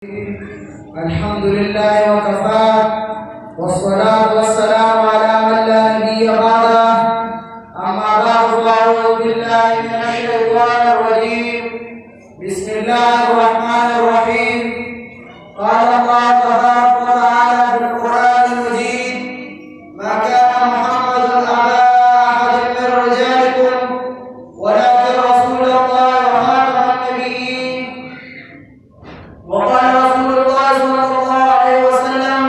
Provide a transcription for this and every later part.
الحمد لله وكفى والصلاة والسلام على من لا نبي بعده أما بعد فأعوذ بالله من الشيطان الرجيم بسم الله الرحمن الرحيم قال الله تبارك وتعالى في القرآن المجيد ما كان محمد أبا أحد من رجالكم ولكن رسول الله وخاتم النبيين وقال رسول الله صلى الله عليه وسلم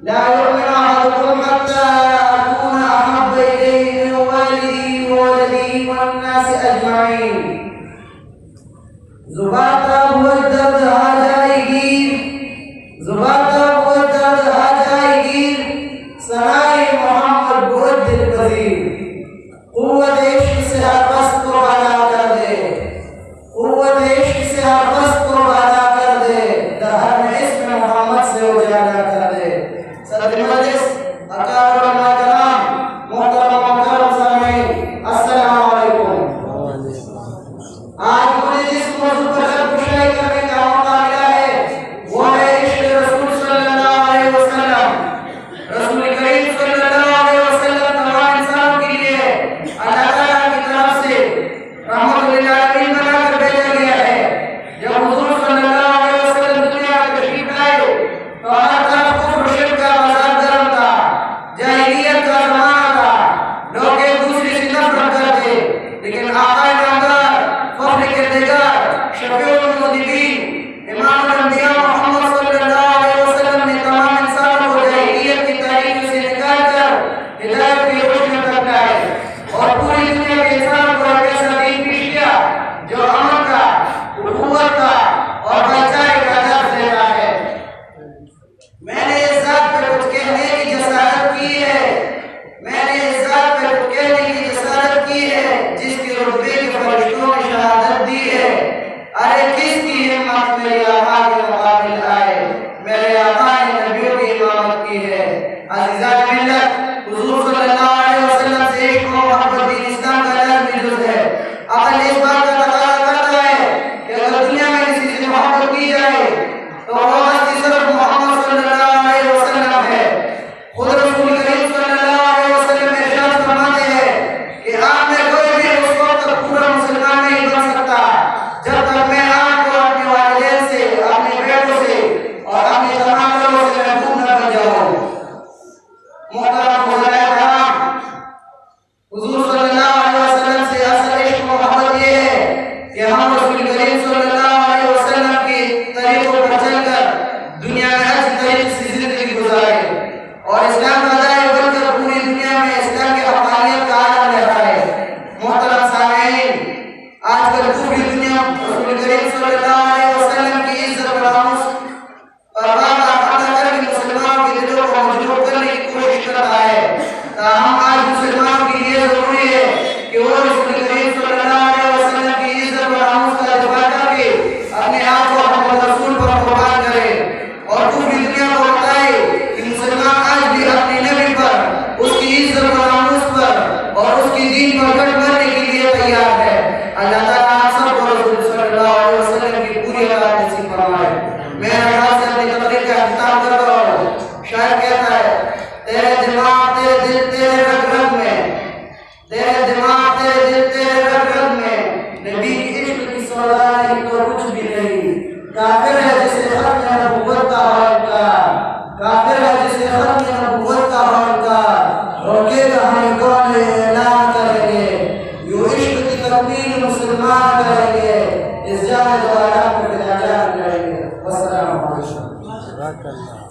لا يؤمن أحدكم حتى أكون أحب إليه من والده وولده والناس أجمعين زبان تب وہ درد آ جائے گی زبان تب وہ درد آ جائے گی سنائے محمد بہت دل پذیر قوت عشق سے ہر بست کو بالا کر دے قوت عشق سے ہر بست کو بالا کر دے دہر میں اسم محمد سے اجالا کر دے صدر مجلس اکابر علماء کرام محترم مکرم سامعین السلام علیکم آج مجھے جس موضوع پر گفتگو کرنے کا موقع ملا ہے وہ ہے عشق رسول صلی اللہ علیہ وسلم رسول کریم صلی اللہ علیہ وسلم تمام انسانوں کے لیے اللہ تعالیٰ کی طرف سے رحمت للعالمین بنا کر بھیجا گیا ہے جب حضور صلی اللہ علیہ وسلم دنیا میں تشریف لائے تو ہر طرف کفر و شرک کا بازار گرم تھا جاہلیت کا زمانہ تھا لوگ ایک دوسرے سے نفرت کرتے لیکن آقا نامدار فخر کردگار شفیع المذنبین امام الانبیاء محمد صلی اللہ علیہ وسلم نے تمام انسانوں کو جاہلیت کی تاریخ سے نکال کر ہدایت کی روشنی میں پہنچائے اور پوری دنیا کے انسانوں کو ایک ایسا دین پیش کیا جو امن کا اخوت کا اور بھائی چارے کا درس دیتا ہے میں نے اس ذات پہ کچھ کہنے کی جسارت کی ہے میں نے اس ذات پہ کچھ کہنے کی جسارت کی ہے جس کی رتبے کے فرشتوں نے شہادت دی ہے ارے کس کی ہمت میرے آقا کے مقابل آئے میرے آقا نے نبیوں کی امامت کی ہے عزیزان ملت حضور صلی اللہ علیہ وسلم سے عشق و محبت دین اسلام کا لازمی جز ہے عقل اس بات کا تقاضا کرتا ہے کہ اگر دنیا میں کسی سے محبت کی جائے تو وہ ہستی صرف محمد صلی اللہ علیہ وسلم ہے خود رسول کریم صلی اللہ علیہ وسلم ارشاد فرماتے ہیں کہ آپ میں کوئی بھی اس وقت تک پورا مسلمان نہیں بن سکتا جب تک میں آپ کو اپنے والدین سے اپنے بیٹوں سے اور اپنے تمام لوگوں سے محفوظ نہ بن جاؤں محترم حضرات کرام حضور صلی اللہ علیہ وسلم سے اصل عشق و محبت یہ ہے کہ ہم رسول کریم صلی اللہ علیہ وسلم کی طریقوں پر چل کر دنیا میں اچھی طریقے سے زندگی گزاریں اور اسلام کا داعی بن کر پوری دنیا میں اسلام کی حقانیت کا عالم لہرائے محترم سامعین آج کل پوری دنیا رسول کریم صلی اللہ علیہ وسلم کی عزت و ناموس اور واقعہ ختم کر کے مسلمانوں کے دلوں کو مجروح کرنے کی کوشش کرتا ہے تاہم آج مسلمانوں کے لیے ضروری ہے کہ وہ رسول کریم صلی اللہ علیہ وسلم کی عزت و ناموس کا دفاع کر کے اپنے آپ کو محمد رسول پر قربان کرے اور پوری دنیا کو بتائے کہ مسلمان آج بھی اپنے نبی پر اس کی عزت و ناموس پر اور اس کی دین پر ڈٹ مرنے کے لیے تیار ہے اللہ تعالیٰ آپ سب کو رسول صلی اللہ علیہ وسلم کی پوری حالات نصیب فرمائے میں خاص سے اپنی تقریر کا اختتام کرتا ہوں شاعر کہتا ہے تیرے دماغ تیرے دل تیرے رگ رگ میں تیرے دماغ تیرے دل تیرے رگ رگ میں نبی کی عشق کی سودا نہیں تو کچھ بھی نہیں کافر ہے جسے ختم نبوت کا حال کا کافر ہے جسے ختم نبوت کا حال کا روکے گا ہمیں کون ہے اعلان کریں گے یوں عشق کی تکمیل مسلمان کریں گے اس جان دوارا پر فداکار کریں گے والسلام علیکم